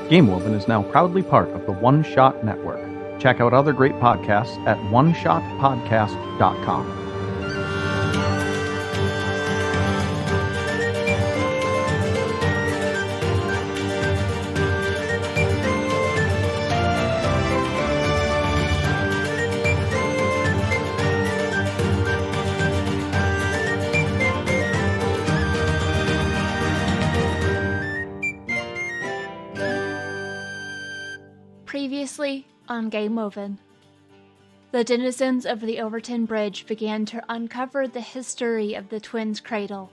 Game Woven is now proudly part of the One Shot Network. Check out other great podcasts at oneshotpodcast.com. Previously on Game Woven. The denizens of the Overton Bridge began to uncover the history of the twins' cradle.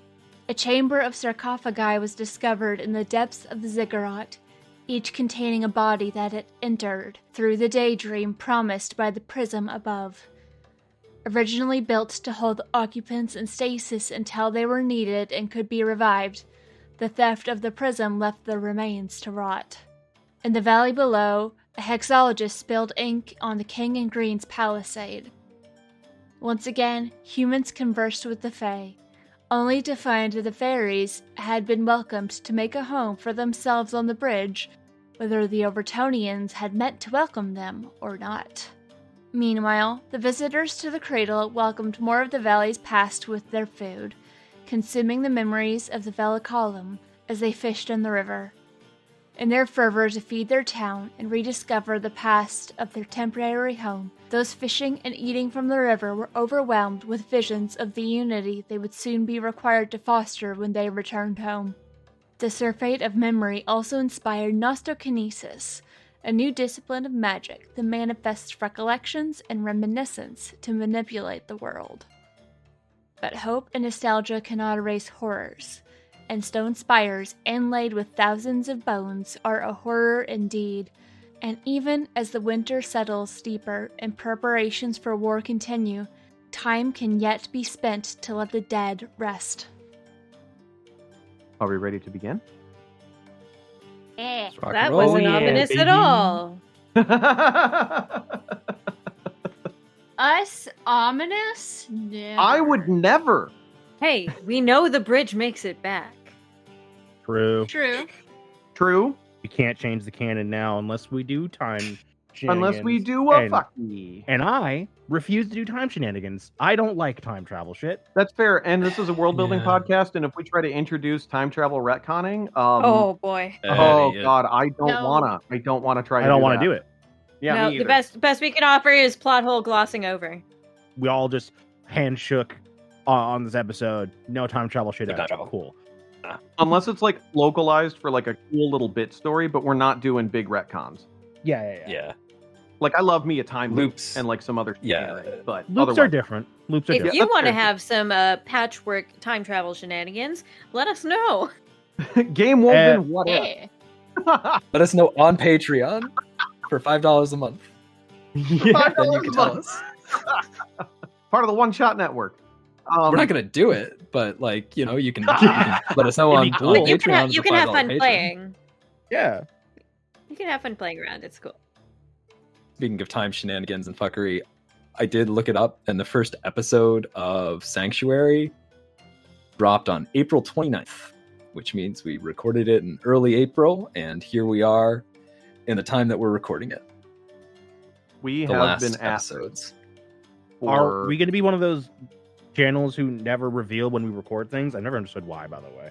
A chamber of sarcophagi was discovered in the depths of the ziggurat, each containing a body that had entered through the daydream promised by the prism above. Originally built to hold the occupants in stasis until they were needed and could be revived, the theft of the prism left the remains to rot. In the valley below, a hexologist spilled ink on the King and Green's palisade. Once again, humans conversed with the Fae, only to find that the fairies had been welcomed to make a home for themselves on the bridge, whether the Overtonians had meant to welcome them or not. Meanwhile, the visitors to the cradle welcomed more of the valley's past with their food, consuming the memories of the Velicolum as they fished in the river. In their fervor to feed their town and rediscover the past of their temporary home, those fishing and eating from the river were overwhelmed with visions of the unity they would soon be required to foster when they returned home. The surfeit of memory also inspired Nostokinesis, a new discipline of magic that manifests recollections and reminiscence to manipulate the world. But hope and nostalgia cannot erase horrors, and stone spires inlaid with thousands of bones are a horror indeed, and even as the winter settles deeper and preparations for war continue, time can yet be spent to let the dead rest. Are we ready to begin? That wasn't ominous at all. Us ominous? No. I would never. Hey, we know the bridge makes it back. True. True. True. You can't change the canon now unless we do time Unless we shenanigans. do a And- fucky. And I refuse to do time shenanigans. I don't like time travel shit. That's fair. And this is a world building Yeah. podcast. And if we try to introduce time travel retconning, Oh boy. God, I don't No. wanna. I don't wanna try. I don't want to do it. Yeah, No, me the either. best we can offer is plot hole glossing over. We all just hand shook on this episode. No time travel shit. No time out. travel. Cool. Unless it's like localized for like a cool little bit story, but we're not doing big retcons. Yeah. Yeah. Like I love me a time loop Loops. and like some other Yeah. shit, but Loops are otherwise, different. Loops are If different. you that's want to fair. have some patchwork time travel shenanigans, let us know. Game Woven, what if? Yeah. Let us know on Patreon for $5 a month. Yeah. Then you can tell us. Part of the One Shot Network. We're not gonna do it, but like you can let us know on, It'd be cool. on But You Patreon. can have, as you a can have $5 fun patron. playing. Yeah. You can have fun playing around. It's cool. Speaking of time shenanigans and fuckery, I did look it up, and the first episode of Sanctuary dropped on April 29th, which means we recorded it in early April, and here we are in the time that we're recording it. We The have last been asked episodes. Are we going to be one of those channels who never reveal when we record things? I've never understood why, by the way.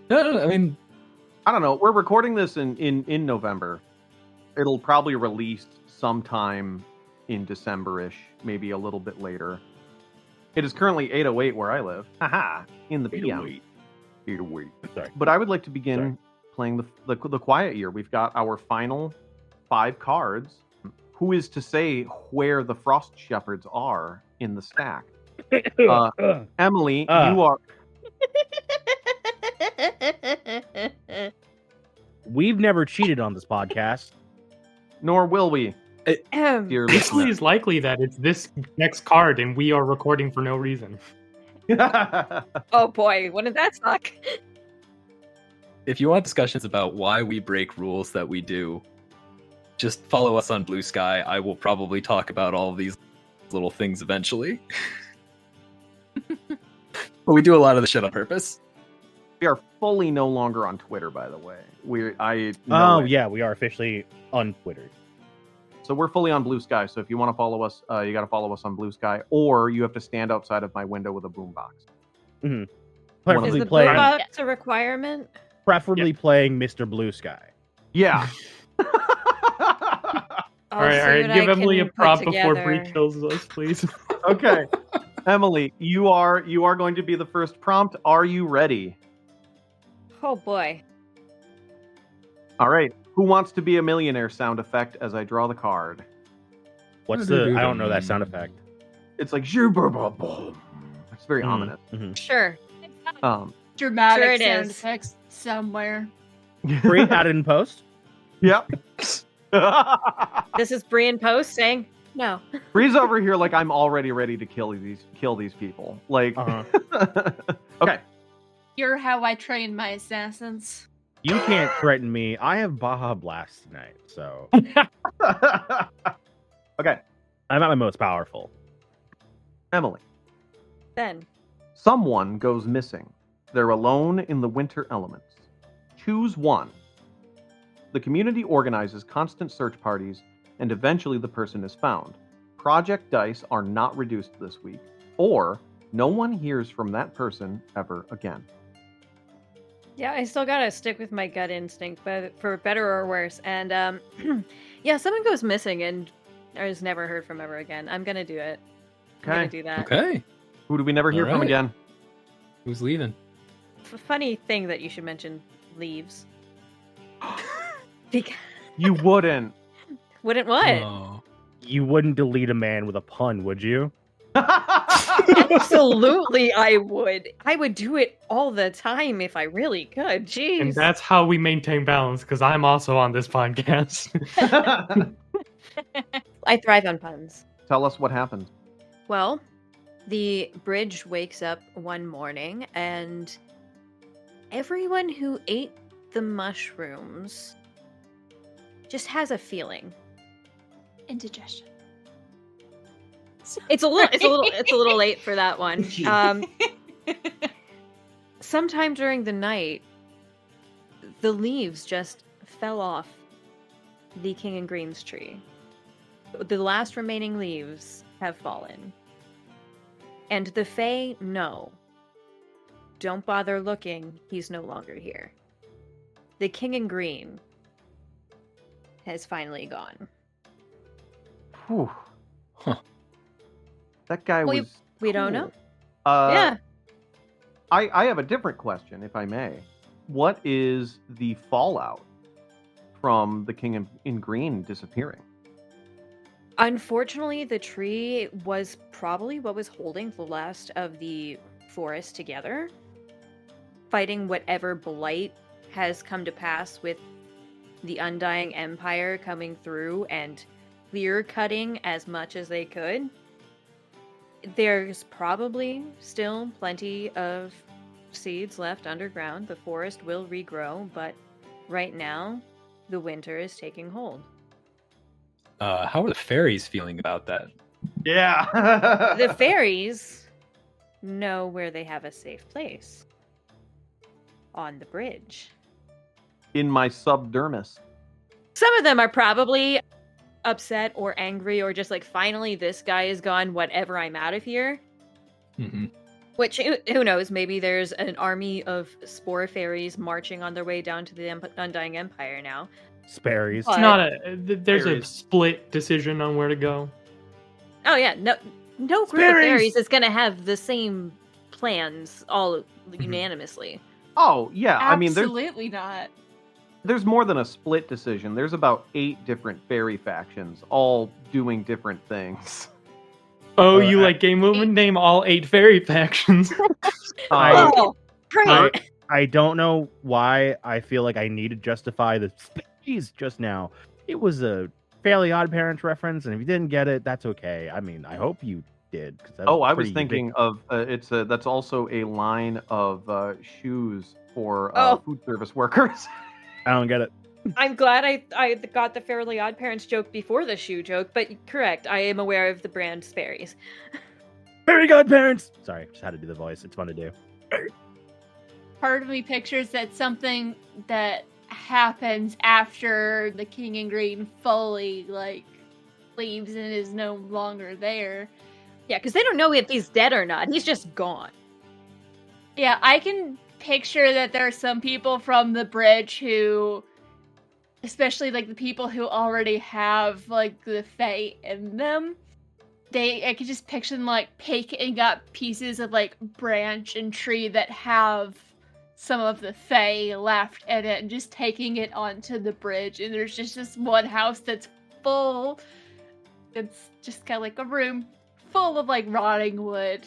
No, I mean, I don't know. We're recording this in November. It'll probably release sometime in December-ish, maybe a little bit later. It is currently 8:08 where I live. Haha, in the PM. 8:08. Sorry. But I would like to begin playing the quiet year. We've got our final 5 cards. Who is to say where the Frost Shepherds are in the stack? Emily, you are. We've never cheated on this podcast. Nor will we, dear Basically, listener. it's likely that it's this next card and we are recording for no reason. Oh boy, wouldn't that suck? if you want discussions about why we break rules that we do, just follow us on Blue Sky. I will probably talk about all of these little things eventually. But we do a lot of the shit on purpose. We are fully no longer on Twitter, by the way. We are officially on Twitter. So we're fully on Blue Sky. So if you want to follow us, you got to follow us on Blue Sky, or you have to stand outside of my window with a boombox. Is Preferably the playing, boombox a requirement? playing Mr. Blue Sky. Yeah. All right. Give Emily a prop before Bree kills us, please. Okay. Emily, you are going to be the first prompt. Are you ready? Oh boy. All right. Who wants to be a millionaire sound effect as I draw the card? What's the? I don't know that sound effect. It's like boom. It's very ominous. Mm-hmm. Sure. Dramatic Sure it sound is. effects somewhere. Bree had it in post. Yep. This is Brian Post saying no. Bree's over here like I'm already ready to kill these people. Like, okay. You're how I train my assassins. You can't threaten me. I have Baja Blast tonight, so Okay, I'm at my most powerful. Emily. Then Someone goes missing. They're alone in the winter elements. Choose one. The community organizes constant search parties, and eventually the person is found. Project dice are not reduced this week, or no one hears from that person ever again. yeah, I still gotta stick with my gut instinct, but for better or worse. And yeah, someone goes missing and is never heard from ever again. I'm gonna do it. I'm gonna do that. Okay. Who do we never hear from Alright. again? Who's leaving? Funny thing that you should mention leaves. Because You wouldn't. wouldn't what? Oh. You wouldn't delete a man with a pun, would you? Absolutely, I would. I would do it all the time if I really could. Jeez. And that's how we maintain balance, because I'm also on this podcast. I thrive on puns. Tell us what happened. Well, the bridge wakes up one morning and everyone who ate the mushrooms just has a feeling. Indigestion. It's a little late for that one. Sometime during the night, the leaves just fell off the King and Green's tree. The last remaining leaves have fallen. And the Fae know. Don't bother looking, he's no longer here. The King in Green has finally gone. Whew. Huh. That guy We- was. we don't know. cool. Yeah. I have a different question, if I may. What is the fallout from the King in Green disappearing? Unfortunately, the tree was probably what was holding the last of the forest together, fighting whatever blight has come to pass with the Undying Empire coming through and clear-cutting as much as they could. There's probably still plenty of seeds left underground. The forest will regrow, but right now, the winter is taking hold. How are the fairies feeling about that? Yeah. The fairies know where they have a safe place. On the bridge. In my subdermis. Some of them are probably upset or angry or just like, finally, this guy is gone, whatever, I'm out of here. Mm-hmm. Which, who knows, maybe there's an army of spore fairies marching on their way down to the Undying Empire now. Sperries. But- It's not a. There's There a is. split decision on where to go. Oh yeah, no group of fairies is going to have the same plans all unanimously. Oh, yeah. I mean, Absolutely not. there's more than a split decision. There's about 8 different fairy factions, all doing different things. Oh, Uh, you I- like Game Movement? Name all 8 fairy factions. I- Oh, great! I don't know why I feel like I need to justify the Sperries just now. It was a Fairly Odd Parents reference, and if you didn't get it, that's okay. I mean, I hope you did. 'Cause that Oh, I was pretty thinking of that's also a line of shoes for Oh. food service workers. I don't get it. I'm glad I got the Fairly Odd Parents joke before the shoe joke, but correct, I am aware of the brand Sperries. Fairy Godparents! Sorry, just had to do the voice. It's fun to do. part of me pictures that something that happens after the King in Green fully like leaves and is no longer there. Yeah, because they don't know if he's dead or not. He's just gone. Yeah, I can picture that there are some people from the bridge who, especially like the people who already have like the Fae in them, I could just picture them like picking up pieces of like branch and tree that have some of the Fae left in it and just taking it onto the bridge. And there's just this one house that's full. It's just kind of like a room full of like rotting wood.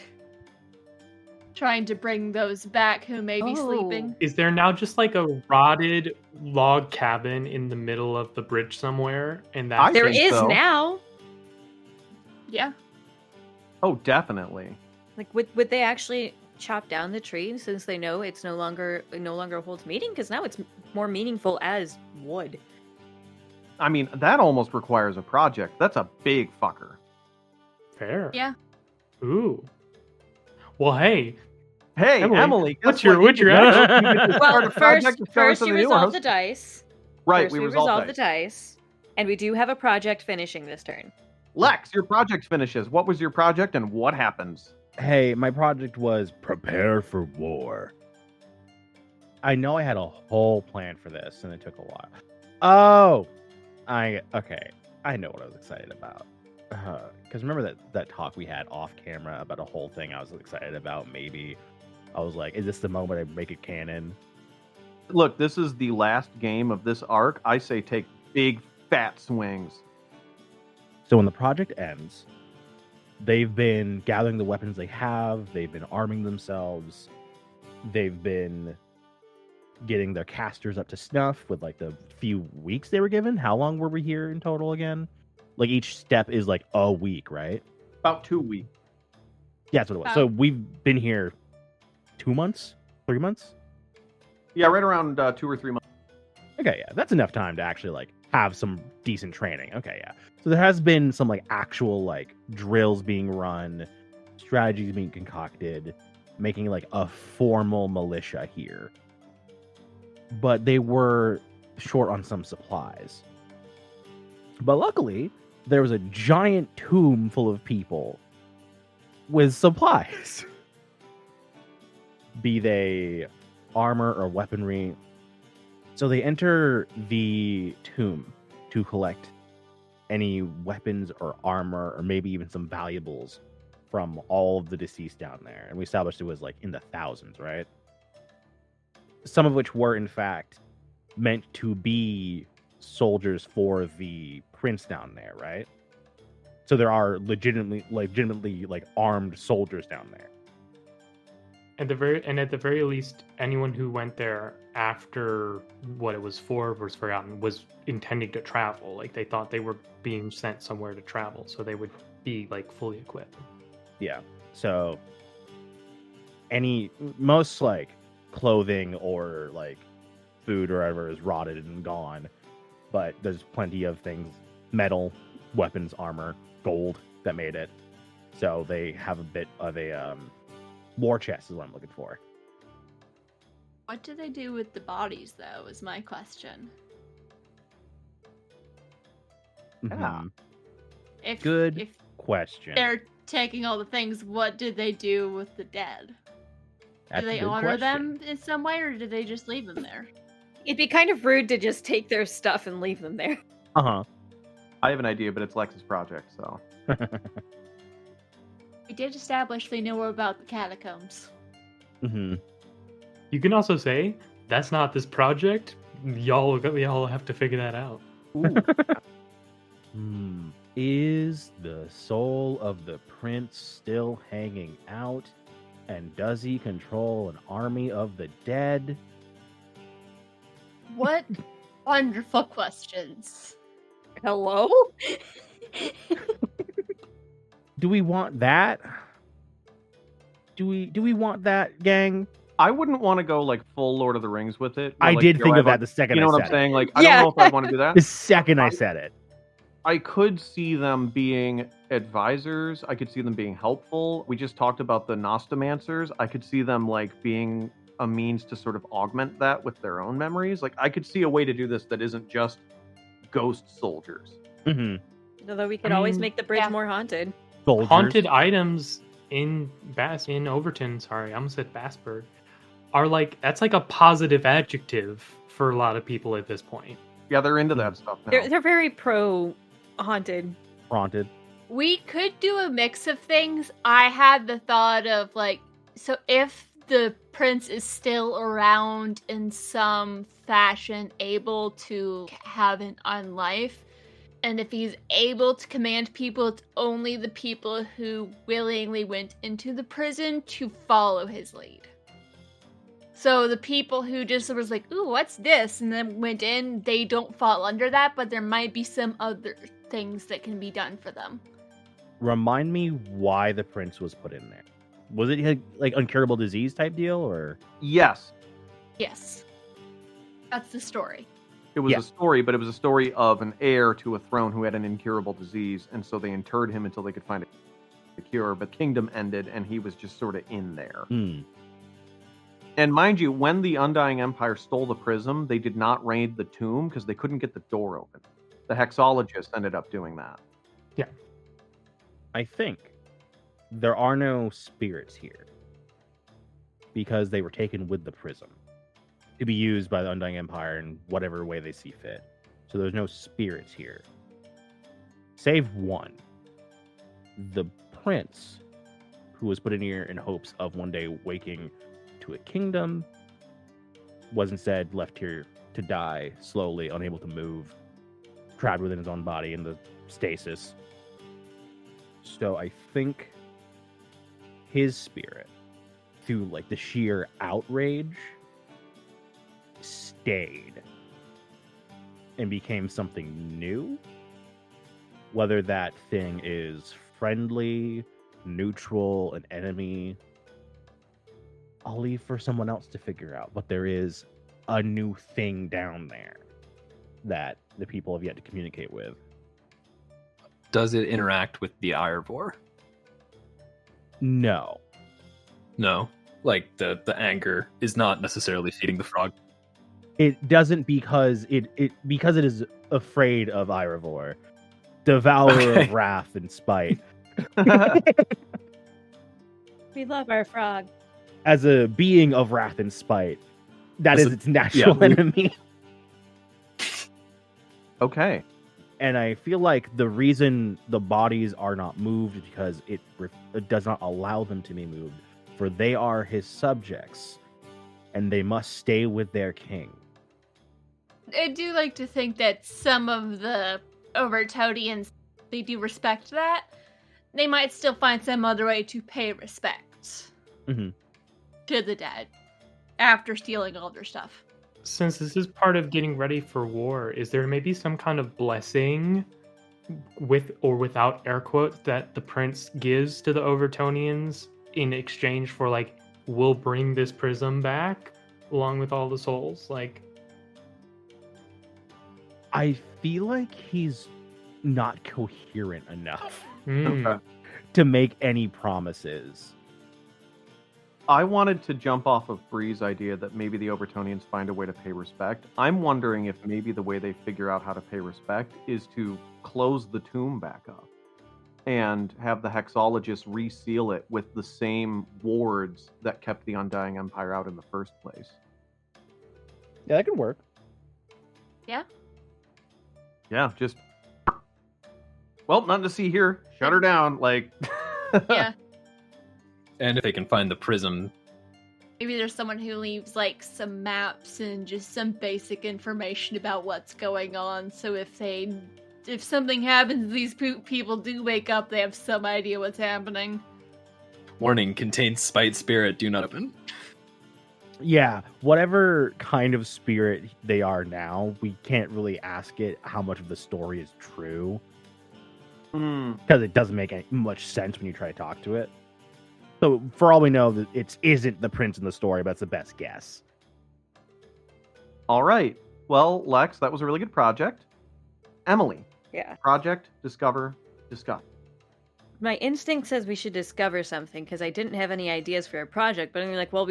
Trying to bring those back who may be sleeping. Is there now just like a rotted log cabin in the middle of the bridge somewhere? And I that's There think is so. now. Yeah. Oh, definitely. Like, would they actually chop down the tree since they know it no longer holds meaning? Because now it's more meaningful as wood. I mean, that almost requires a project. That's a big fucker. fair. Yeah. Ooh. Well, hey, Hey, Emily, what's guess your what? You action? get to start Well, a project to start first us in you the new resolve house. the dice. Right, First we we resolve the dice. dice. And we do have a project finishing this turn. Lex, your project finishes. What was your project and what happens? Hey, my project was prepare for war. I know I had a whole plan for this, and it took a while. Oh, okay. I know what I was excited about. Because remember that talk we had off camera about a whole thing I was excited about? Maybe I was like, "Is this the moment I make it canon?" Look, this is the last game of this arc. I say take big fat swings. So when the project ends, they've been gathering the weapons they have. They've been arming themselves. They've been getting their casters up to snuff with like the few weeks they were given. How long were we here in total again? Like each step is like a week, right? About 2 weeks. Yeah, that's what it was. So we've been here 2 months, 3 months. Yeah, right around 2 or 3 months. Okay, yeah, that's enough time to actually like have some decent training. Okay, yeah. So there has been some like actual like drills being run, strategies being concocted, making like a formal militia here. But they were short on some supplies. But luckily, there was a giant tomb full of people with supplies. Be they armor or weaponry. So they enter the tomb to collect any weapons or armor or maybe even some valuables from all of the deceased down there. And we established it was like in the thousands, right? Some of which were in fact meant to be soldiers for the prince down there, right? So there are legitimately like armed soldiers down there. At the very least, anyone who went there after what it was for was forgotten was intending to travel. Like they thought they were being sent somewhere to travel, so they would be like fully equipped. Yeah. So most like clothing or like food or whatever is rotted and gone, but there's plenty of things, metal, weapons, armor, gold that made it. So they have a bit of a war chest is what I'm looking for. What do they do with the bodies, though, is my question. Yeah. If, Good if question. they're taking all the things, what did they do with the dead? That's Do a they good honor question. them in some way, or do they just leave them there? It'd be kind of rude to just take their stuff and leave them there. Uh-huh. I have an idea, but it's Lex's project, so. We did establish they know about the catacombs. Mm-hmm. You can also say that's not this project. Y'all have to figure that out. Is the soul of the prince still hanging out? And does he control an army of the dead? What wonderful questions. Hello? Do we want that? Do we want that, gang? I wouldn't want to go like full Lord of the Rings with it. where, I like, did yo, think I of have that the second You know I what said I'm saying? it. Like, I Yeah. don't know if I want to do that. The second I said it. I could see them being advisors. I could see them being helpful. We just talked about the Nostomancers. I could see them like being a means to sort of augment that with their own memories. Like, I could see a way to do this that isn't just ghost soldiers. Hmm. Although we could I always mean, make the bridge yeah. more haunted. Soldiers. haunted items in Overton, sorry, I almost said Bassburg, are like, that's like a positive adjective for a lot of people at this point. Yeah, they're into that stuff now. They're very pro haunted. Haunted. We could do a mix of things. I had the thought of like, so if the prince is still around in some fashion, able to have an unlife, and if he's able to command people, it's only the people who willingly went into the prison to follow his lead. So the people who just was like, ooh, what's this? And then went in, they don't fall under that, but there might be some other things that can be done for them. Remind me why the prince was put in there. Was it like incurable disease type deal, or? Yes, Yes. That's the story. it was Yeah. a story, but it was a story of an heir to a throne who had an incurable disease, and so they interred him until they could find a cure. But kingdom ended, and he was just sort of in there. Hmm. And mind you, when the Undying Empire stole the prism, they did not raid the tomb because they couldn't get the door open. The hexologist ended up doing that. I think there are no spirits here because they were taken with the prism to be used by the Undying Empire in whatever way they see fit. So there's no spirits here. Save one. The prince, who was put in here in hopes of one day waking to a kingdom, was instead left here to die slowly, unable to move, trapped within his own body in the stasis. So I think his spirit, through like the sheer outrage, stayed and became something new. Whether that thing is friendly, neutral, an enemy, I'll leave for someone else to figure out. But there is a new thing down there that the people have yet to communicate with. Does it interact with the Irevor? No. No. Like the anger is not necessarily feeding the frog. It doesn't because it is afraid of Irevor, devourer Okay. of wrath and spite. We love our frog. As a being of wrath and spite, that As is a- its natural yeah, we- enemy. Okay. And I feel like the reason the bodies are not moved is because it does not allow them to be moved, for they are his subjects, and they must stay with their king. I do like to think that some of the Overtonians, they do respect that. They might still find some other way to pay respect Mhm. to the dead after stealing all their stuff. Since this is part of getting ready for war, is there maybe some kind of blessing, with or without air quotes, that the prince gives to the Overtonians in exchange for, like, we'll bring this prism back along with all the souls? Like, I feel like he's not coherent enough Okay. to make any promises. I wanted to jump off of Bree's idea that maybe the Overtonians find a way to pay respect. I'm wondering if maybe the way they figure out how to pay respect is to close the tomb back up and have the hexologist reseal it with the same wards that kept the Undying Empire out in the first place. Yeah, that could work. Yeah, just well, nothing to see here. Shut her down. Like, Yeah. And if they can find the prism, Maybe there's someone who leaves like some maps and just some basic information about what's going on. So if something happens, these people do wake up, they have some idea what's happening. warning, contains spite spirit, do not open. Yeah, whatever kind of spirit they are now, we can't really ask it how much of the story is true, because it doesn't make much sense when you try to talk to it. So for all we know, that it isn't the prince in the story, but it's the best guess. all right. Well, Lex, that was a really good project. Emily, Yeah. project, discover, discuss. My instinct says we should discover something because I didn't have any ideas for a project, but I'm like, well,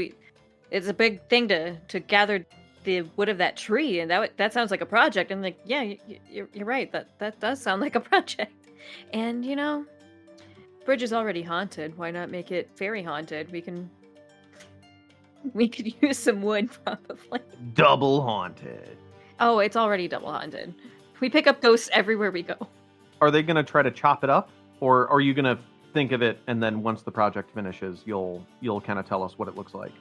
it's a big thing to gather the wood of that tree, and that sounds like a project. And like, yeah, you're right. That does sound like a project. And bridge is already haunted. Why not make it fairy haunted? We could use some wood, probably. Double haunted. Oh, it's already double haunted. We pick up ghosts everywhere we go. Are they going to try to chop it up, or are you going to think of it and then once the project finishes, you'll kind of tell us what it looks like?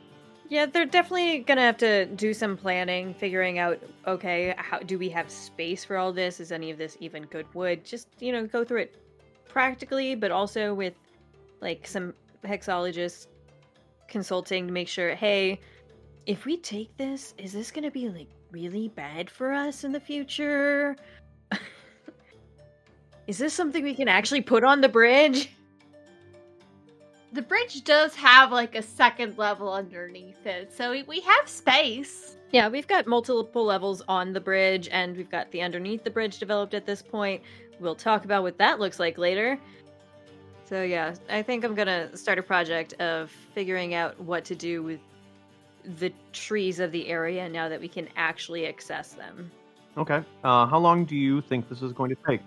Yeah, they're definitely gonna have to do some planning, figuring out, okay, how do we have space for all this? Is any of this even good wood? Just, go through it practically, but also with like some hexologists consulting to make sure, hey, if we take this, is this gonna be like really bad for us in the future? Is this something we can actually put on the bridge? The bridge does have like a second level underneath it, so we have space. Yeah, we've got multiple levels on the bridge, and we've got the underneath the bridge developed at this point. We'll talk about what that looks like later. So yeah, I think I'm gonna start a project of figuring out what to do with the trees of the area now that we can actually access them. Okay. How long do you think this is going to take?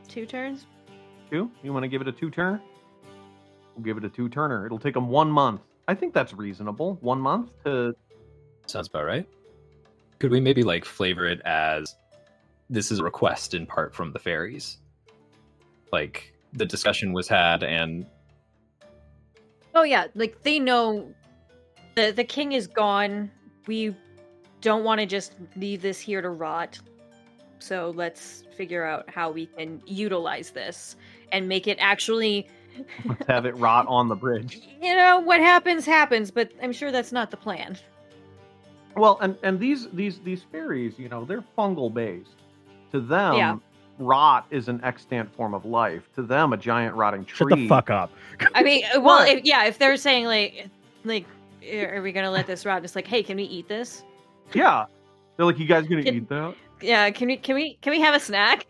2 turns? 2? You want to give it a 2-turner? We'll give it a 2-turner. It'll take them 1 month. I think that's reasonable. 1 month to... Sounds about right. Could we maybe like flavor it as this is a request in part from the fairies? Like the discussion was had and... Oh yeah, like they know the king is gone. We don't want to just leave this here to rot. So let's figure out how we can utilize this and make it actually... Let's have it rot on the bridge. What happens, but I'm sure that's not the plan. Well, and these fairies, they're fungal based. To them, Yeah. rot is an extant form of life. To them, a giant rotting tree. Shut the fuck up. I mean, well, What? if they're saying like, are we gonna let this rot? It's like, hey, can we eat this? Yeah, they're like, you guys gonna Can- eat that? Yeah, can we have a snack?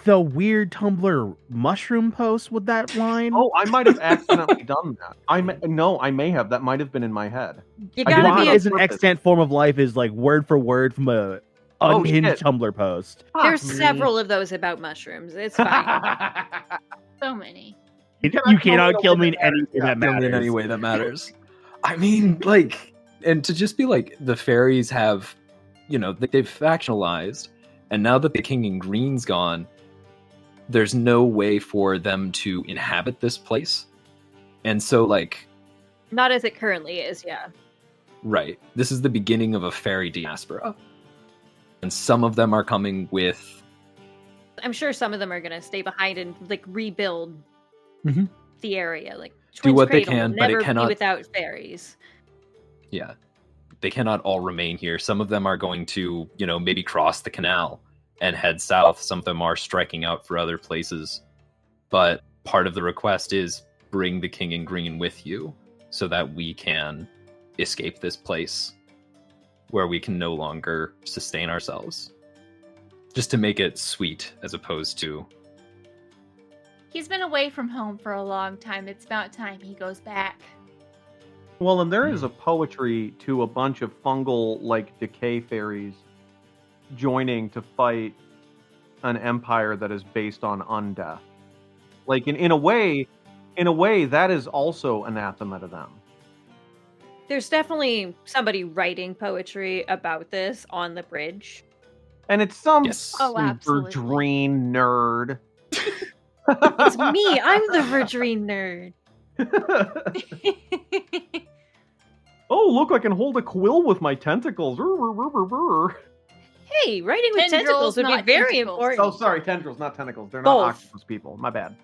The weird Tumblr mushroom post with that line. Oh, I might have accidentally done that. I may have. That might have been in my head. You I gotta didn't Rot be. know. is an extant form of life is like word for word from a Oh, unhinged shit. Tumblr post. There's Fuck me. several of those about mushrooms. It's fine. So many. You cannot cannot kill me in that any matters. way that Kill me matters. in any way that matters. I mean, like, and to just be like, the fairies have, they've factionalized, and now that the king in green's gone, there's no way for them to inhabit this place. And so, like, Not as it currently is. Yeah. right, this is the beginning of a fairy diaspora. And some of them are coming with... I'm sure some of them are gonna stay behind and like rebuild Mhm. the area. Like Do Twins what they Cradle will can, but it never cannot- be without fairies. Yeah. They cannot all remain here. Some of them are going to, maybe cross the canal and head south. Some of them are striking out for other places. But part of the request is bring the king in green with you so that we can escape this place where we can no longer sustain ourselves. Just to make it sweet as opposed to... He's been away from home for a long time. It's about time he goes back. Well, and there is a poetry to a bunch of fungal, like, decay fairies joining to fight an empire that is based on undeath. Like, in a way, that is also anathema to them. There's definitely somebody writing poetry about this on the bridge. And it's some Yes. Oh, absolutely. Verdreen nerd. It's me. I'm the Verdreen nerd. Oh, look, I can hold a quill with my tentacles. Rrr. Hey, writing with Tendrils, tentacles would be not very tentacles. important. Oh, sorry, tendrils, not tentacles. They're not Both. octopus people. My bad.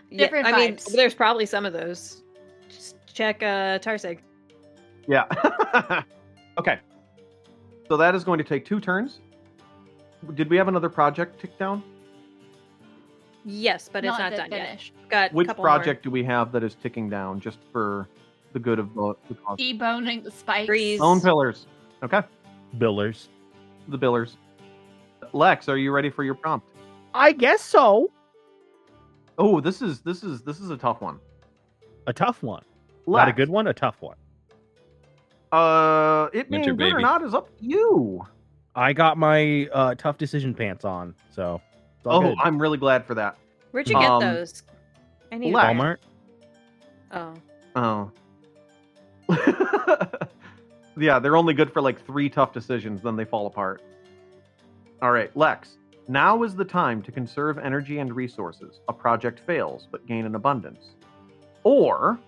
Yeah, Different I mean, vibes. there's probably some of those. Just check Tarsig. Yeah. Okay. So that is going to take 2 turns. Did we have another project tick down? Yes, but it's not yet done yet. finished. Got a Which couple project do we have that is ticking down just for the good of the cause? Deboning the spikes. Breeze. Bone pillars. Okay. Billers. The billers. Lex, are you ready for your prompt? I guess so. Oh, this is a tough one. A tough one. Lex, Not a good one, a tough one. It being Winter good or baby. not is up to you. I got my tough decision pants on, so it's all Oh, good. I'm really glad for that. Where'd you get Um, those? I need to Lex. buy 'em. Walmart. Oh. Oh. Yeah, they're only good for like 3 tough decisions, then they fall apart. All right, Lex. Now is the time to conserve energy and resources. A project fails, but gain an abundance. Or,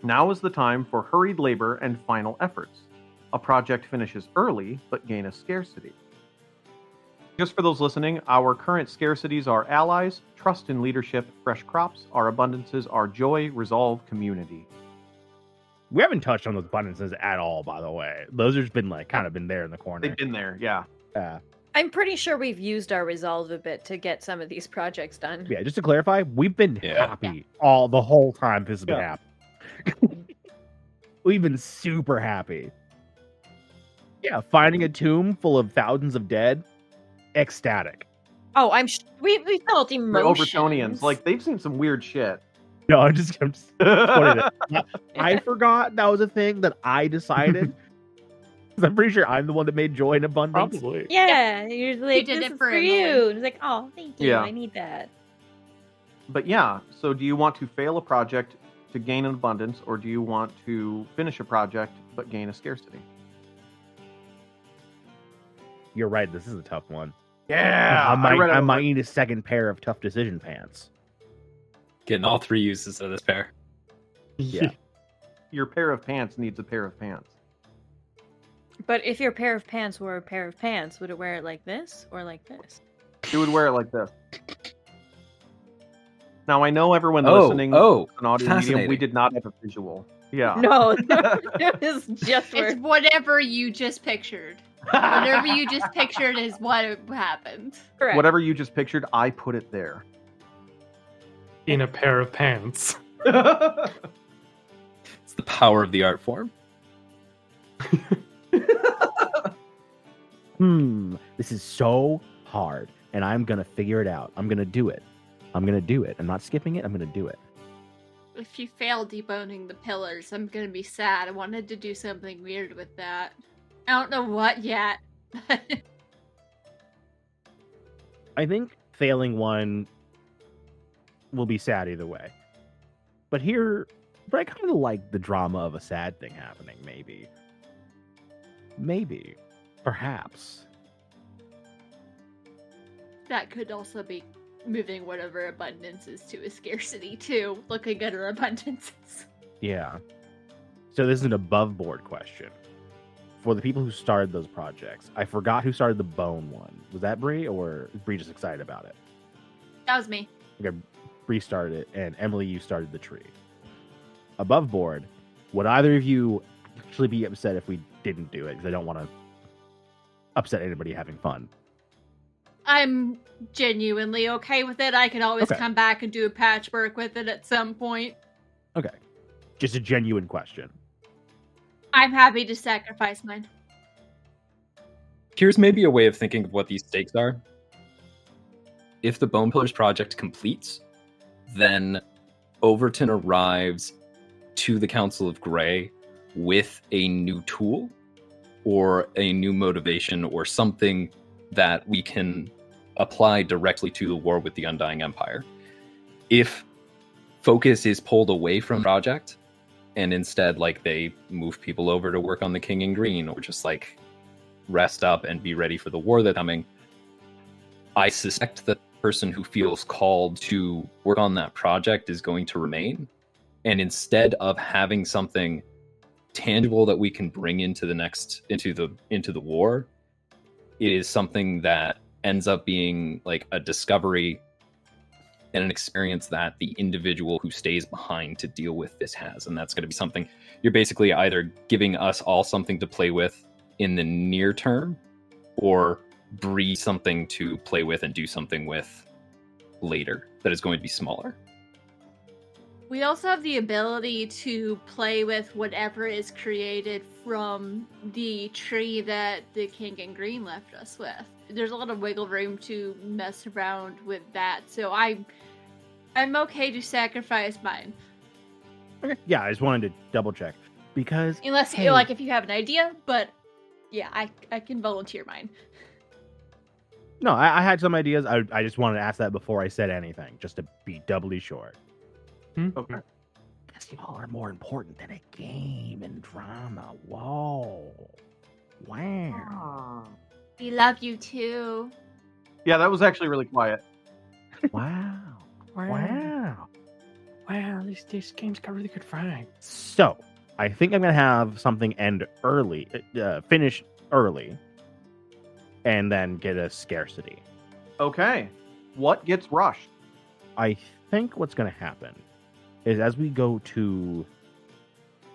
now is the time for hurried labor and final efforts. A project finishes early, but gain a scarcity. Just for those listening, our current scarcities are allies, trust in leadership, fresh crops. Our abundances are joy, resolve, community. We haven't touched on those abundances at all, by the way. Those have just been like kind of been there in the corner. They've been there, yeah. Yeah. I'm pretty sure we've used our resolve a bit to get some of these projects done. Yeah, just to clarify, we've been Yeah. happy the whole time this has been Yeah. happening. We've been super happy. Yeah, finding a tomb full of thousands of dead, ecstatic. Oh, we felt The emotions. Overtonians, like, they've seen some weird shit. No, I'm just putting it. I forgot that was a thing that I decided. 'Cause I'm pretty sure I'm the one that made joy and abundance. Probably. Yeah, you're like, did this it is for for Emily. you. And it's like, oh, thank you. Yeah. I need that. But yeah, so do you want to fail a project to gain an abundance, or do you want to finish a project but gain a scarcity? You're right. This is a tough one. Yeah, I might need a second pair of tough decision pants. Getting all 3 uses of this pair. Yeah. Your pair of pants needs a pair of pants. But if your pair of pants were a pair of pants, would it wear it like this or like this? You would wear it like this. Now I know everyone Oh, listening oh, an audio medium, we fascinating. did not have a visual. Yeah. No, it was just It's for... whatever you just pictured. Whatever you just pictured is what happened. Correct. Whatever you just pictured, I put it there. In a pair of pants. It's the power of the art form. This is so hard, and I'm gonna figure it out. I'm gonna do it. I'm gonna do it. I'm not skipping it. I'm gonna do it. If you fail deboning the pillars, I'm gonna be sad. I wanted to do something weird with that. I don't know what yet. I think failing one will be sad either way. But I kind of like the drama of a sad thing happening, maybe. Maybe. Perhaps. That could also be moving whatever abundance is to a scarcity too, looking at our abundances. Yeah. So this is an above board question. For the people who started those projects, I forgot who started the bone one. Was that Bree, or is Bree just excited about it? That was me. Okay, Bree started it, and Emily, you started the tree. Above board, would either of you actually be upset if we didn't do it? Because I don't want to upset anybody having fun. I'm genuinely okay with it. I can always Okay. come back and do a patchwork with it at some point. Okay. Just a genuine question. I'm happy to sacrifice mine. Here's maybe a way of thinking of what these stakes are. If the Bone Pillars project completes, then Overton arrives to the Council of Grey with a new tool or a new motivation or something that we can apply directly to the war with the Undying Empire. If focus is pulled away from the project and instead like they move people over to work on the King in Green or just like rest up and be ready for the war that's coming, I suspect the person who feels called to work on that project is going to remain. And instead of having something tangible that we can bring into the war, it is something that ends up being like a discovery and an experience that the individual who stays behind to deal with this has. And that's going to be something you're basically either giving us all something to play with in the near term or breed something to play with and do something with later that is going to be smaller. We also have the ability to play with whatever is created from the tree that the King in Green left us with. There's a lot of wiggle room to mess around with that, so I'm okay to sacrifice mine. Okay. Yeah, I just wanted to double check. Because Unless hey, if you have an idea, but yeah, I can volunteer mine. no, I had some ideas. I just wanted to ask that before I said anything, just to be doubly sure. Okay. Because y'all are more important than a game and drama. Whoa. Wow. We love you too. Yeah, that was actually really quiet. Wow. Wow. Wow, this game's got really good frying. So, I think I'm going to have something end early, finish early, and then get a scarcity. Okay. What gets rushed? I think what's going to happen is as we go to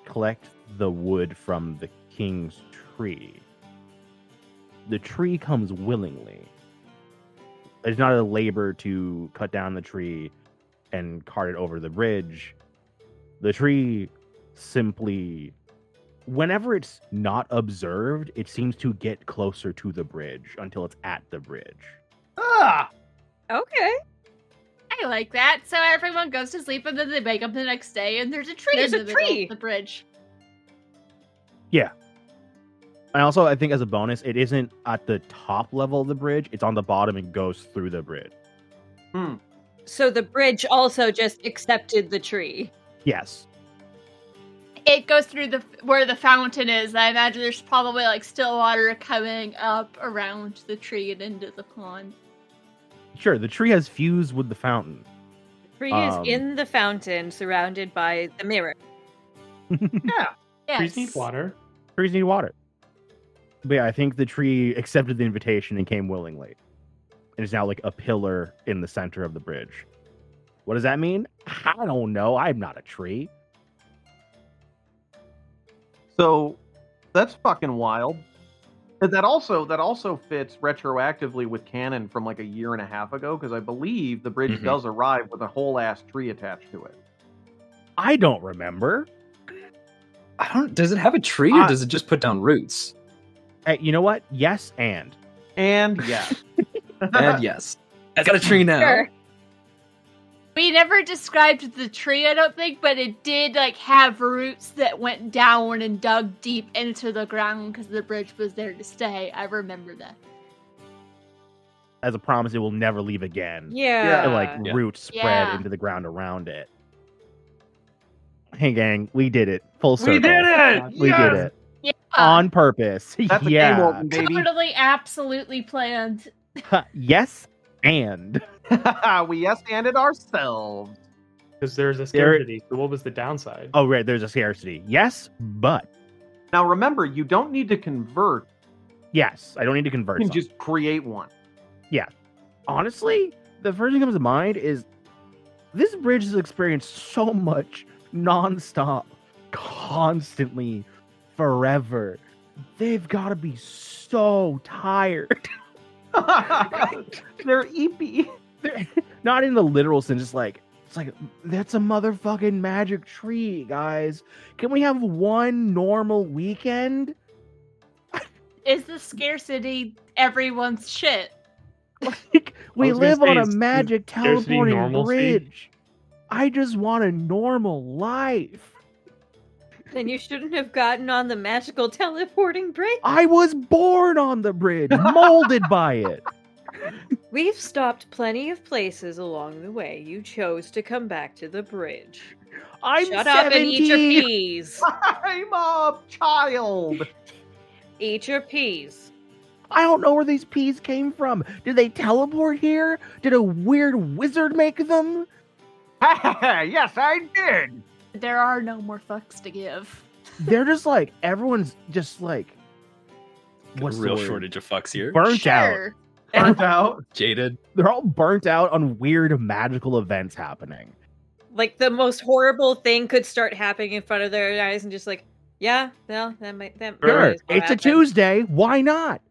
collect the wood from the king's tree, the tree comes willingly. It's not a labor to cut down the tree and cart it over the bridge. The tree simply, whenever it's not observed, it seems to get closer to the bridge until it's at the bridge. Ah! Okay. I like that. So everyone goes to sleep and then they wake up the next day and there's a tree There's in a the middle tree. of the bridge. And also, I think as a bonus, it isn't at the top level of the bridge. It's on the bottom and goes through the bridge. Hmm. So the bridge also just accepted the tree. Yes. It goes through where the fountain is. I imagine there's probably still water coming up around the tree and into the pond. Sure, the tree has fused with the fountain. The tree is Um, in the fountain, surrounded by the mirror. Yes. Trees need water. Trees need water. But yeah, I think the tree accepted the invitation and came willingly. And is now like a pillar in the center of the bridge. What does that mean? I don't know. I'm not a tree. So that's fucking wild. And that also fits retroactively with canon from like a year and a half ago, because I believe the bridge Mhm. does arrive with a whole ass tree attached to it. I don't remember. Does it have a tree or does it just put down roots? Hey, you know what? Yes, and. And yes. And yes, it's got a tree now. Sure. We never described the tree, I don't think, but it did have roots that went down and dug deep into the ground because the bridge was there to stay. I remember that. As a promise, it will never leave again. Yeah. And Yeah. roots spread Yeah. into the ground around it. Hey, gang, we did it. Full circle. We did it! We did it. Yeah. On purpose. That's a game yeah. open, baby. Totally, absolutely planned. Yes, and. We yes-handed ourselves. Because there's a scarcity. So what was the downside? Oh, right. There's a scarcity. Yes, but. Now remember, you don't need to convert. Yes, I don't need to convert. You can some. just create one. Honestly, the first thing that comes to mind is this bridge has experienced so much nonstop, constantly, forever. They've got to be so tired. They're eepy. They're, not in the literal sense, just it's like that's a motherfucking magic tree, guys. Can we have one normal weekend? Is the scarcity everyone's shit? Like, we was gonna live on say, a is magic scarcity teleporting normalcy? bridge. I just want a normal life. Then you shouldn't have gotten on the magical teleporting bridge. I was born on the bridge, molded by it. We've stopped plenty of places along the way. You chose to come back to the bridge. I'm Shut up and eat your 17. peas. I'm a child. Eat your peas. I don't know where these peas came from. Did they teleport here? Did a weird wizard make them? Yes, I did. There are no more fucks to give. They're just everyone's just Got what's a the real word? shortage of fucks here. Burnt out. Sure. Burnt out. Jaded. They're all burnt out on weird magical events happening. Like the most horrible thing could start happening in front of their eyes, and just yeah, well, that might Sure. might as well It's a happen. Tuesday. Why not?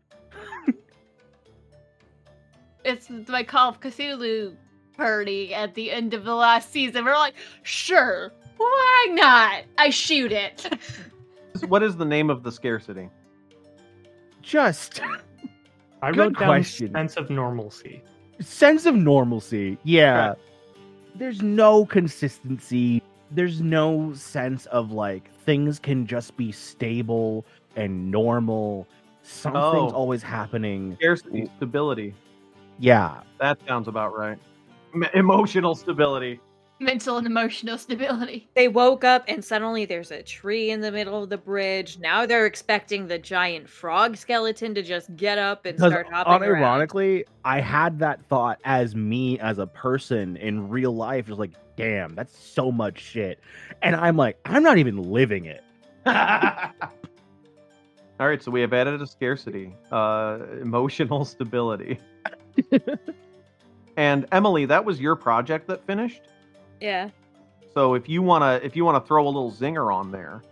It's my Call of Cthulhu party at the end of the last season. We're like, sure, why not? I shoot it. What is the name of the scarcity? Just I Good wrote down question. sense of normalcy. sense of normalcy. Yeah. Right. There's no consistency. there's no sense of like things can just be stable and normal. Something's Oh. always happening. Scarcity, stability. Yeah. That sounds about right. Emotional stability. Mental and emotional stability. They woke up and suddenly there's a tree in the middle of the bridge. Now they're expecting the giant frog skeleton to just get up and Because start hopping around. unironically, I had that thought as me as a person in real life. Just like, damn, that's so much shit. And I'm like, I'm not even living it. All right, so we have added a scarcity, emotional stability. And Emily, that was your project that finished. Yeah. So if you wanna throw a little zinger on there,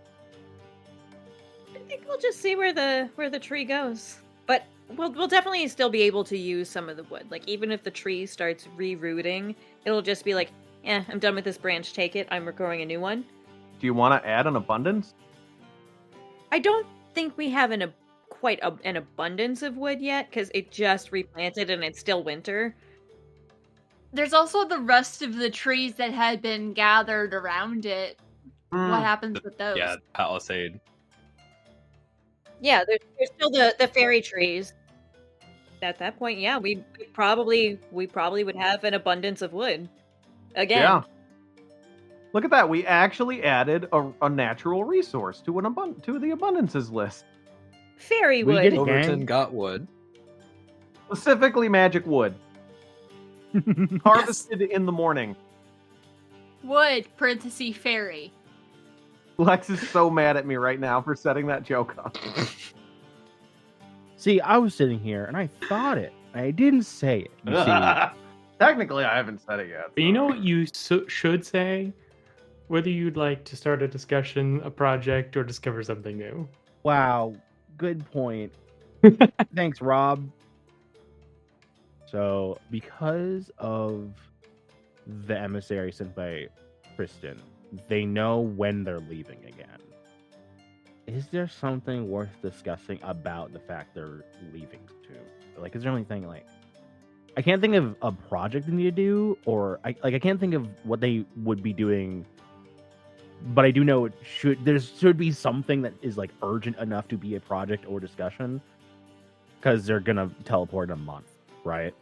I think we'll just see where the tree goes. But we'll definitely still be able to use some of the wood. Like even if the tree starts re-rooting, it'll just be like, I'm done with this branch, take it. I'm growing a new one. do you want to add an abundance? I don't think we have an abundance of wood yet, because it just replanted and it's still winter. There's also the rest of the trees that had been gathered around it. What happens with those? Yeah, palisade. Yeah, there's still the fairy trees. At that point, yeah, we probably would have an abundance of wood. Again. Yeah. Look at that. We actually added a natural resource to to the abundances list. Fairy We wood. did it. Overton Gang. got wood. Specifically magic wood. Harvested in the morning. Wood, parenthesis, fairy. Lex is so mad at me right now for setting that joke up. See, I was sitting here and I thought it. I didn't say it. You see, Technically, I haven't said it yet. But you know what you should say? Whether you'd like to start a discussion, a project, or discover something new. wow, good point. Thanks, Rob. So, because of the emissary sent by Kristen, they know when they're leaving again. Is there something worth discussing about the fact they're leaving too? Like, is there anything like I can't think of a project they need to do, or I can't think of what they would be doing. But I do know it should be something that is like urgent enough to be a project or discussion, because they're gonna teleport in a month, right?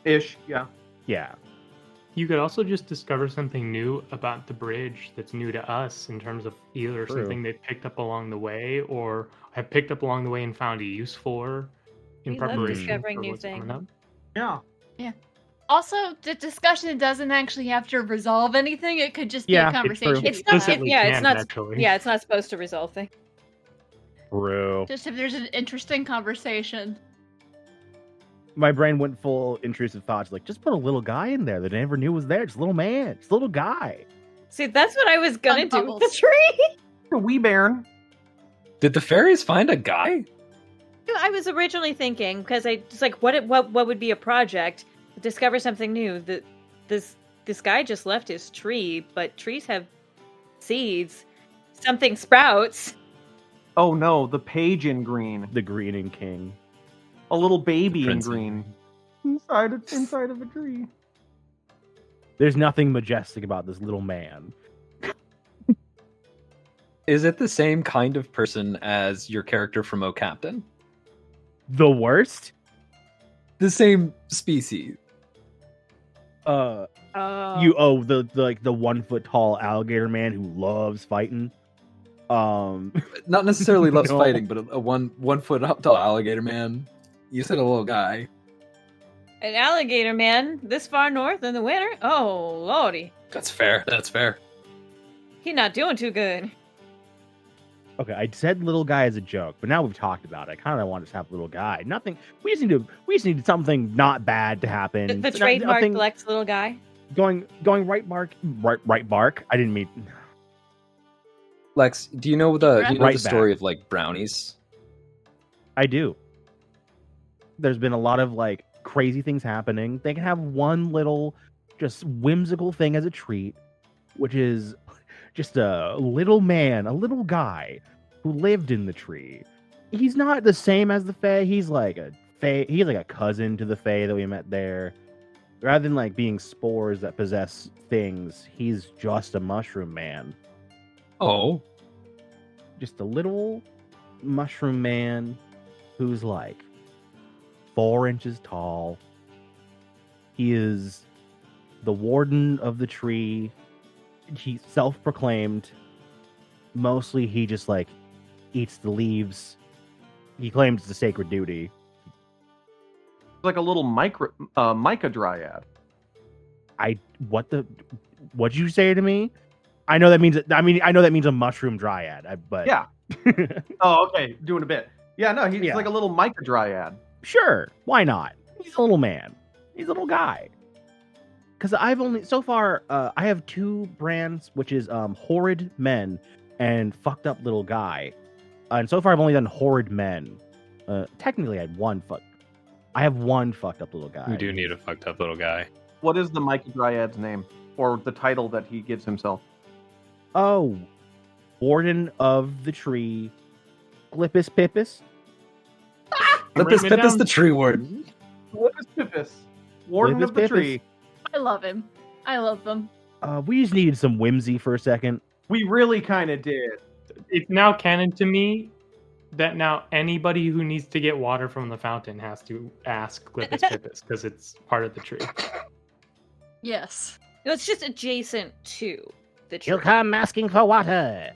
Ish, yeah. Yeah. You could also just discover something new about the bridge that's new to us in terms of either True. something they picked up along the way or have picked up along the way and found a use for in We love preparation discovering for new what's coming things. up. Yeah. Also, the discussion doesn't actually have to resolve anything. It could just be Yeah, a it's conversation. true. It's not. Explicitly Yeah, it's can, not. naturally. Yeah, it's not supposed to resolve things. True. Just if there's an interesting conversation. My brain went full intrusive thoughts, like just put a little guy in there that I never knew was there. Just a little man, just a little guy. See, that's what I was gonna Fun do with the bubbles. tree. A wee bairn. Did the fairies find a guy? I was originally thinking, because I just like what would be a project? Discover something new. This guy just left his tree, but trees have seeds. Something sprouts. Oh no, the page in green. The Greening King. A little baby in Prince in green. Inside of a tree. There's nothing majestic about this little man. Is it the same kind of person as your character from O Captain? The worst? The same species. Oh. The 1 foot tall alligator man who loves fighting. Not necessarily loves No. fighting, but a 1 foot up tall alligator man. You said a little guy. An alligator man this far north in the winter? Oh, lordy. That's fair. That's fair. He's not doing too good. Okay, I said little guy as a joke, but now we've talked about it. I kind of want to just have little guy. Nothing. We just need something not bad to happen. The No- trademark nothing- Lex little guy. going right bark. I didn't mean. Lex, do you know the Right story back. of like brownies? I do. There's been a lot of like crazy things happening. They can have one little, just whimsical thing as a treat, which is just a little man, a little guy who lived in the tree. He's not the same as the Fae. He's like a Fae. He's like a cousin to the Fae that we met there. rather than like being spores that possess things, he's just a mushroom man. Oh, Just a little mushroom man who's like 4 inches tall. He is the warden of the tree. He's self-proclaimed. Mostly he just like eats the leaves. He claims it's a sacred duty. Like a little mica dryad. What'd you say to me? I know that means a mushroom dryad. But Yeah. Oh, okay. Doing a bit. Yeah, no, he's Yeah. like a little mica dryad. Sure, why not? He's a little man. He's a little guy. Because I've only so far I have 2 brands, which is horrid men and fucked up little guy. And so far I've only done horrid men. Technically I have one fucked up little guy. We do need a fucked up little guy. What is the mica dryad's name? Or the title that he gives himself? Oh, warden of the tree, Glippus Pippus. Lippus writing it Pippus down. the tree warden. Glippus Pippus, warden Glippus of the Pippus. tree. I love him. I love them. We just needed some whimsy for a second. We really kind of did. It's now canon to me that now anybody who needs to get water from the fountain has to ask Glippus Pippus because it's part of the tree. Yes. It's just adjacent to the tree. You'll come asking for water.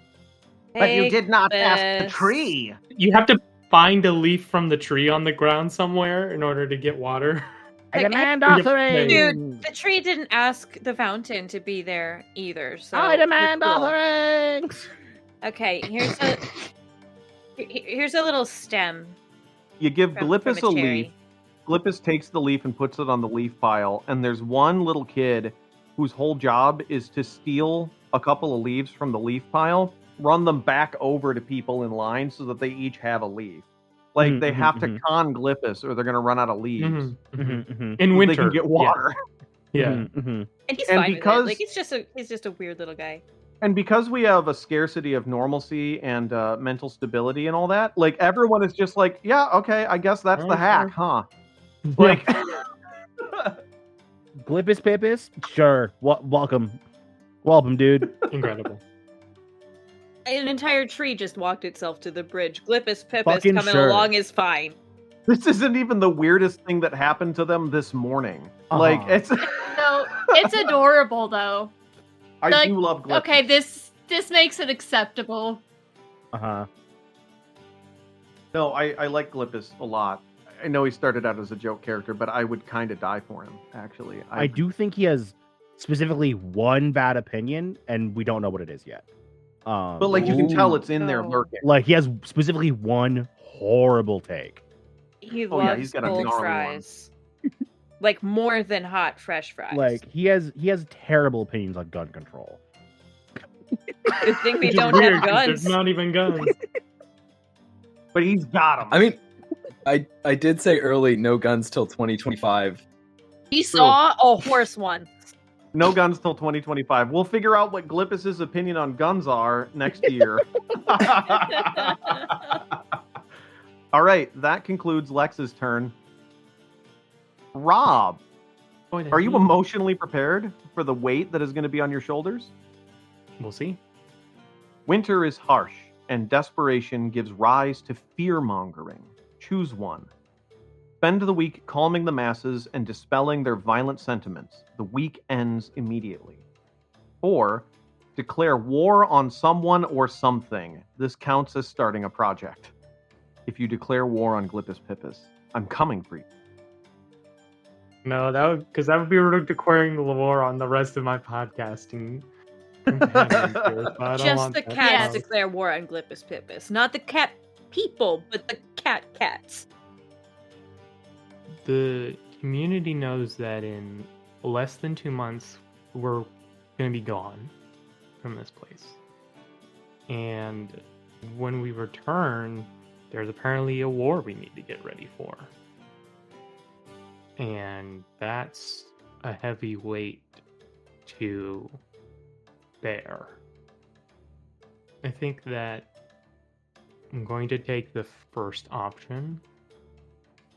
But you Hey, did not ask the Glippus. tree. You have to find a leaf from the tree on the ground somewhere in order to get water. I Like, demand Yep. offering. Dude, the tree didn't ask the fountain to be there either. So I demand you're cool. offerings. Okay, here's a little stem You give from Glippus a a cherry. leaf. Glippus takes the leaf and puts it on the leaf pile. And there's one little kid whose whole job is to steal a couple of leaves from the leaf pile, run them back over to people in line so that they each have a leaf. Like Mhm, they mhm, have to mhm. con Glippus or they're going to run out of leaves. Mhm, mhm. Mhm, In So winter, they can get water. Yeah. mhm, mhm. And he's And fine because- with it. Like he's just a weird little guy. And because we have a scarcity of normalcy and mental stability and all that, like everyone is just like, yeah, okay, I guess that's the Oh, hack, sure. huh? Yeah. Like, Glippus Pippus? Sure. Welcome. Welcome, dude. Incredible. An entire tree just walked itself to the bridge. Glippus Pippus Fucking coming sure. along is fine. this isn't even the weirdest thing that happened to them this morning. Like, Uh-huh. it's. No, it's adorable though. I like, do love Glippus. Okay, this makes it acceptable. Uh-huh. No, I like Glippus a lot. I know he started out as a joke character, but I would kind of die for him, actually. I do think he has specifically one bad opinion, and we don't know what it is yet. But, like, you can tell it's in there No. lurking. like he has specifically one horrible take. He Oh, loves yeah, he's got a cold gnarly one. fries. Like more than hot fresh fries. Like he has terrible opinions on gun control. Good thing we Which is don't weird, have 'cause guns. There's not even guns. But he's got them. I mean, I did say early no guns till 2025. He saw a horse once. No guns till 2025. We'll figure out what Glippus's opinion on guns are next year. All right, that concludes Lex's turn. Rob, are you emotionally prepared for the weight that is going to be on your shoulders? We'll see. Winter is harsh, and desperation gives rise to fear-mongering. Choose one. Spend the week calming the masses and dispelling their violent sentiments. The week ends immediately. Or, declare war on someone or something. This counts as starting a project. If you declare war on Glippus Pippus, I'm coming for you. No, that would be declaring the war on the rest of my podcasting. companions here, so I don't Just want the that. cats Yes. declare war on Glippus Pippus. Not the cat people, but the cats. The community knows that in less than 2 months, we're going to be gone from this place. And when we return, there's apparently a war we need to get ready for. And that's a heavy weight to bear. I think that I'm going to take the first option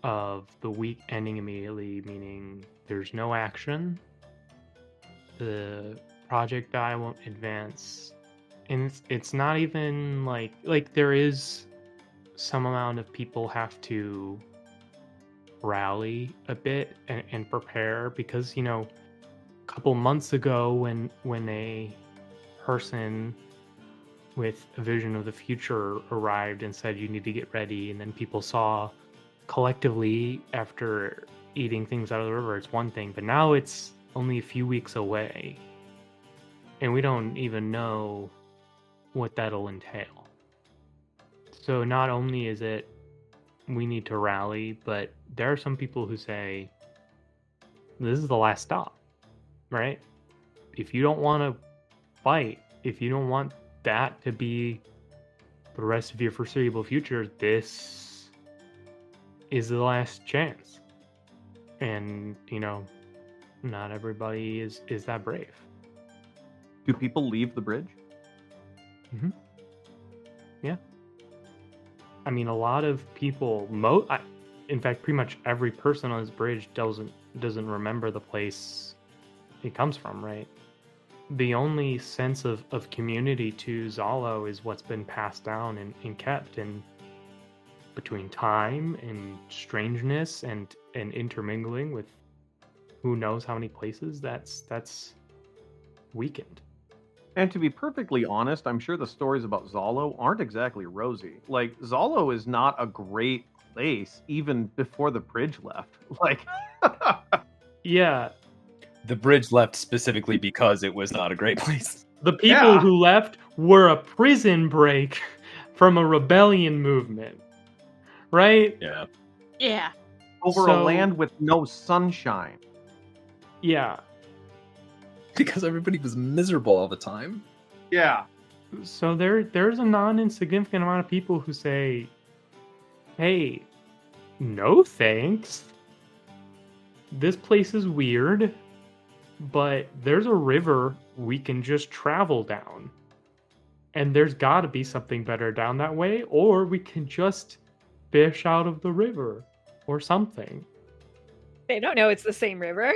of the week ending immediately, meaning there's no action, the project die won't advance, and it's not even like there is some amount of people have to rally a bit and prepare, because a couple months ago when a person with a vision of the future arrived and said you need to get ready, and then people saw collectively after eating things out of the river, it's one thing, but now it's only a few weeks away and we don't even know what that'll entail. So not only is it we need to rally, but there are some people who say this is the last stop, right? If you don't want to fight, if you don't want that to be the rest of your foreseeable future, this is the last chance. And not everybody is that brave. Do people leave the bridge? Mm-hmm. Yeah. I mean, a lot of people, in fact, pretty much every person on this bridge doesn't remember the place it comes from, right? The only sense of community to Zalo is what's been passed down and kept, and between time and strangeness and intermingling with who knows how many places, that's weakened. And to be perfectly honest, I'm sure the stories about Zalo aren't exactly rosy. Like, Zalo is not a great place even before the bridge left. Like, yeah. The bridge left specifically because it was not a great place. The people who left were a prison break from a rebellion movement. Right? Yeah. Yeah. over a land with no sunshine. Yeah. Because everybody was miserable all the time. Yeah. So there's a non-insignificant amount of people who say, hey, no thanks. This place is weird, but there's a river we can just travel down. And there's got to be something better down that way, or we can just fish out of the river or something. They don't know it's the same river.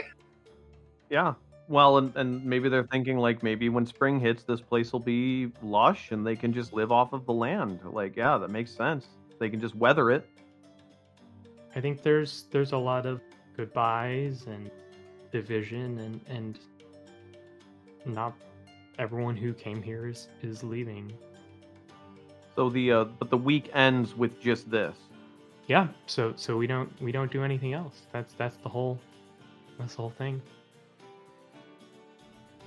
Yeah. Well, and maybe they're thinking, like, maybe when spring hits, this place will be lush and they can just live off of the land. Like, yeah, that makes sense. They can just weather it. I think there's a lot of goodbyes and division, and not everyone who came here is leaving. So but the week ends with just this. Yeah, so we don't do anything else. That's the whole thing.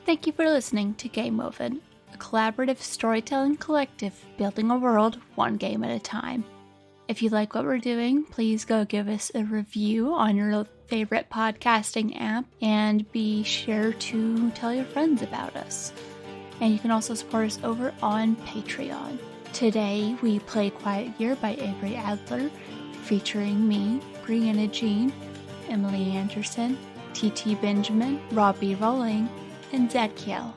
Thank you for listening to Game Oven, a collaborative storytelling collective building a world one game at a time. If you like what we're doing, please go give us a review on your favorite podcasting app, and be sure to tell your friends about us. And you can also support us over on Patreon. Today we play Quiet Year by Avery Adler, featuring me, Brianna Jean, Emily Anderson, TT Benjamin, Robbie Rowling, and Zed Kiel.